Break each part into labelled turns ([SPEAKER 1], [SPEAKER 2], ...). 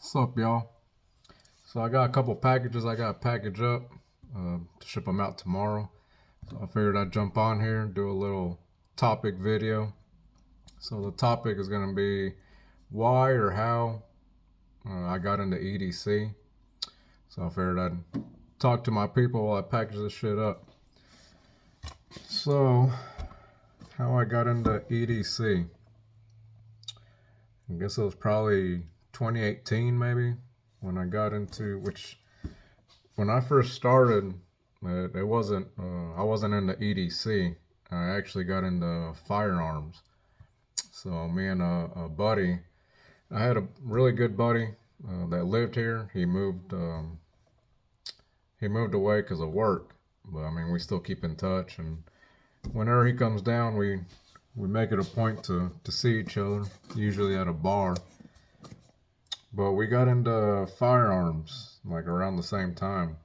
[SPEAKER 1] What's up, y'all? So I got a couple packages I got to package up to ship them out tomorrow. So I figured I'd jump on here and do a little topic video. So the topic is going to be why or how I got into EDC. So I figured I'd talk to my people while I package this shit up. So, how I got into EDC. I guess it was probably 2018 maybe when I got into, which when I first started, it wasn't. I wasn't into EDC. I actually got into firearms. So me and a buddy, I had a really good buddy that lived here. He moved. He moved away because of work, but I mean we still keep in touch. And whenever he comes down, we make it a point to see each other. Usually at a bar. But we got into firearms like around the same time.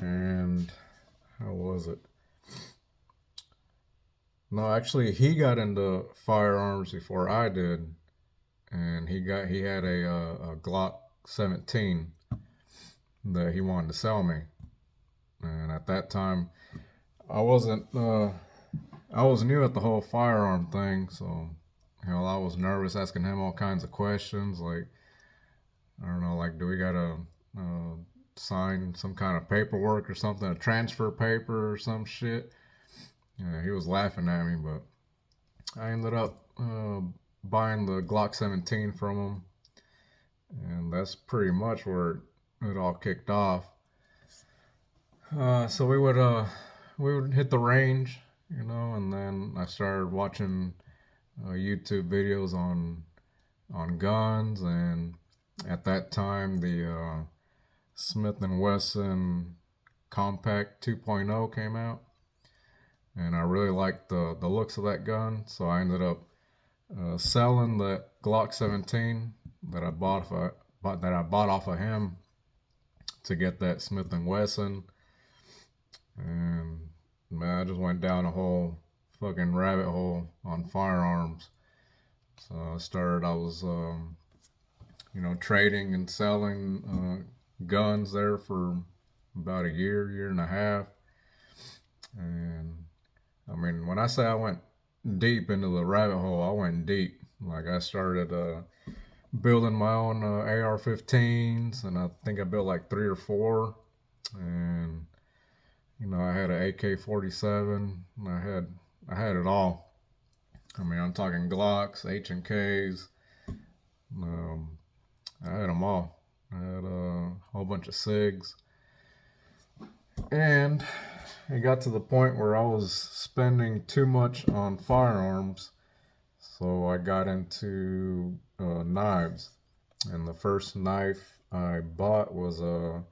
[SPEAKER 1] And how was it? No, actually, he got into firearms before I did, and he had a Glock 17 that he wanted to sell me. And at that time, I wasn't. I was new at the whole firearm thing, so I was nervous asking him all kinds of questions. Like, I don't know, like, do we gotta sign some kind of paperwork or something, a transfer paper or some shit? Yeah, he was laughing at me, but I ended up buying the Glock 17 from him, and that's pretty much where it all kicked off. So we would hit the range, and then I started watching YouTube videos on guns, and at that time the Smith and Wesson Compact 2.0 came out, and I really liked the looks of that gun, so I ended up selling the Glock 17 that I bought off of him to get that Smith and Wesson, and man, I just went down a whole fucking rabbit hole on firearms. So I was trading and selling guns there for about a year and a half, and I mean, when I say I went deep into the rabbit hole, I went deep. Like I started building my own AR-15s, and I think I built like three or four. And I had an AK-47. I had it all. I mean, I'm talking Glocks, H&Ks. Um, I had them all. I had a whole bunch of SIGs, and it got to the point where I was spending too much on firearms, so I got into knives. And the first knife I bought was a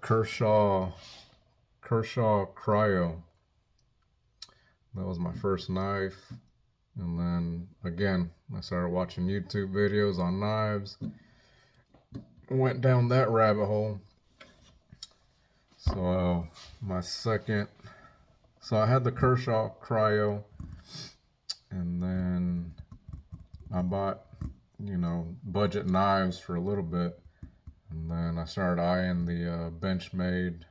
[SPEAKER 1] Kershaw Cryo. That was my first knife. And then again, I started watching YouTube videos on knives. Went down that rabbit hole. So I had the Kershaw Cryo, and then I bought, budget knives for a little bit, and then I started eyeing the Benchmade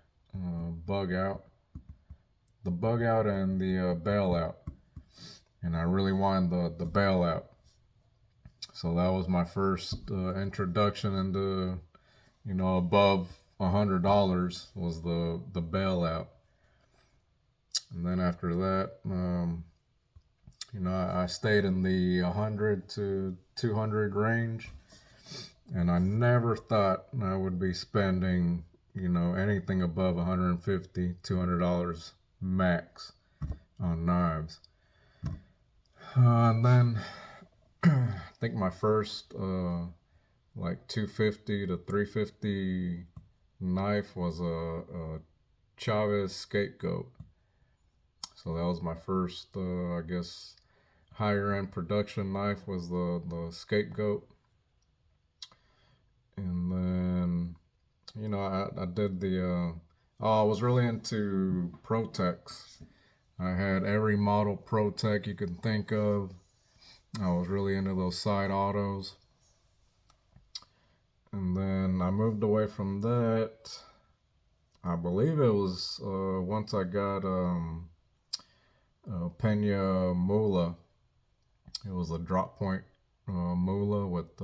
[SPEAKER 1] the bug out and the bailout, and I really wanted the bailout. So that was my first introduction into, above $100 was the bailout. And then after that, I stayed in the 100 to 200 range, and I never thought I would be spending, anything above $150, $200 max on knives. And then I think my first like 250 to 350 knife was a Chavez Scapegoat. So that was my first, I guess, higher end production knife was the Scapegoat. And then, I did I was really into Protex. I had every model Protec you could think of. I was really into those side autos. And then I moved away from that. I believe it was once I got Pena Mula. It was a drop point Mula with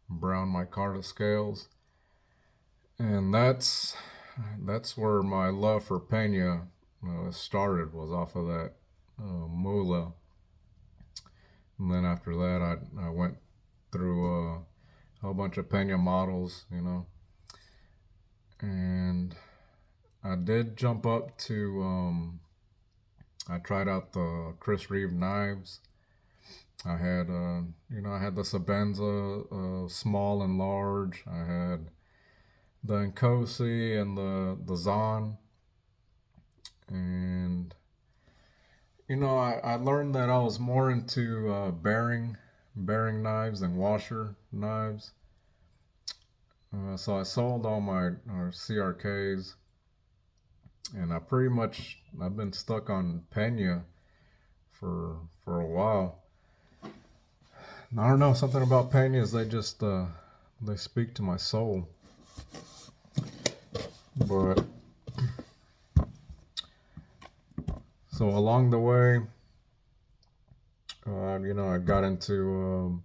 [SPEAKER 1] brown micarta scales, and that's where my love for Pena started. Was off of that Mula, and then after that I went through a whole bunch of Pena models, and I did jump up to I tried out the Chris Reeve knives. I had I had the Sabenza small and large. I had the Nkosi and the Zahn, and I learned that I was more into bearing knives than washer knives. So I sold all my CRKs, and I've been stuck on Pena for a while. I don't know, something about Penas, they speak to my soul. But so along the way, I got into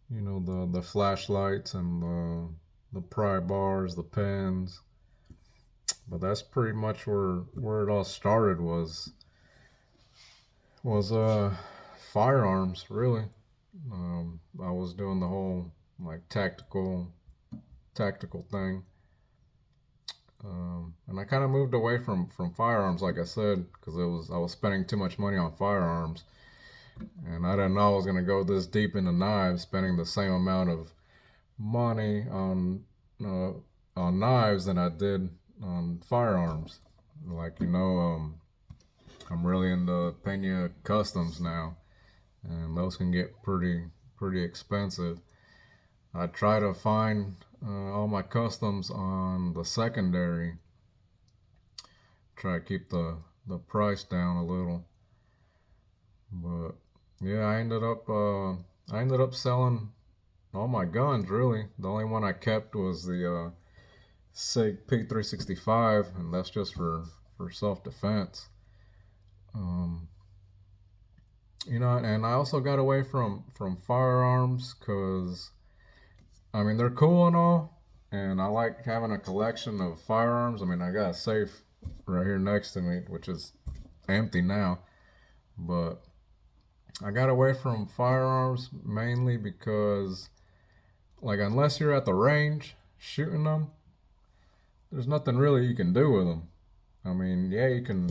[SPEAKER 1] the flashlights and the pry bars, the pens. But that's pretty much where it all started was firearms, really. I was doing the whole like tactical thing, and I kind of moved away from firearms, like I said, because I was spending too much money on firearms, and I didn't know I was gonna go this deep into knives, spending the same amount of money on knives than I did on firearms. Like I'm really into Pena customs now, and those can get pretty expensive. I try to find all my customs on the secondary. Try to keep the price down a little, but yeah, I ended up selling all my guns. Really, the only one I kept was the SIG P365, and that's just for self defense. Um, and I also got away from firearms because I mean they're cool and all, and I like having a collection of firearms. I mean I got a safe right here next to me, which is empty now, but I got away from firearms mainly because like unless you're at the range shooting them, there's nothing really you can do with them. I mean, yeah, you can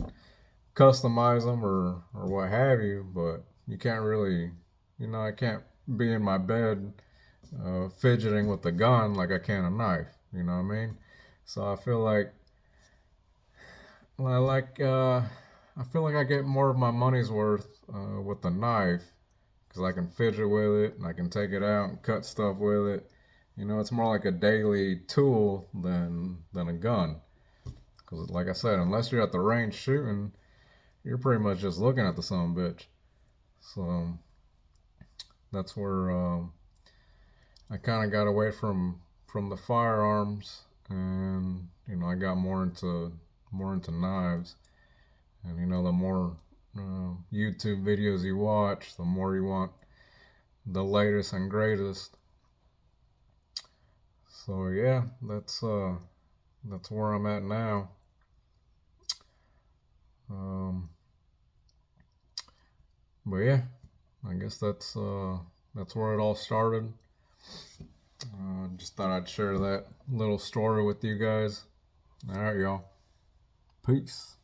[SPEAKER 1] customize them or what have you, but you can't really, I can't be in my bed fidgeting with the gun like I can a knife. You know what I mean? So I feel like I feel like I get more of my money's worth with the knife because I can fidget with it and I can take it out and cut stuff with it. It's more like a daily tool than a gun. Because, like I said, unless you're at the range shooting, you're pretty much just looking at the son of a bitch. So that's where I kind of got away from the firearms, and I got more into knives. And the more YouTube videos you watch, the more you want the latest and greatest. So yeah, that's where I'm at now. But yeah, I guess that's where it all started. Just thought I'd share that little story with you guys. All right, y'all. Peace.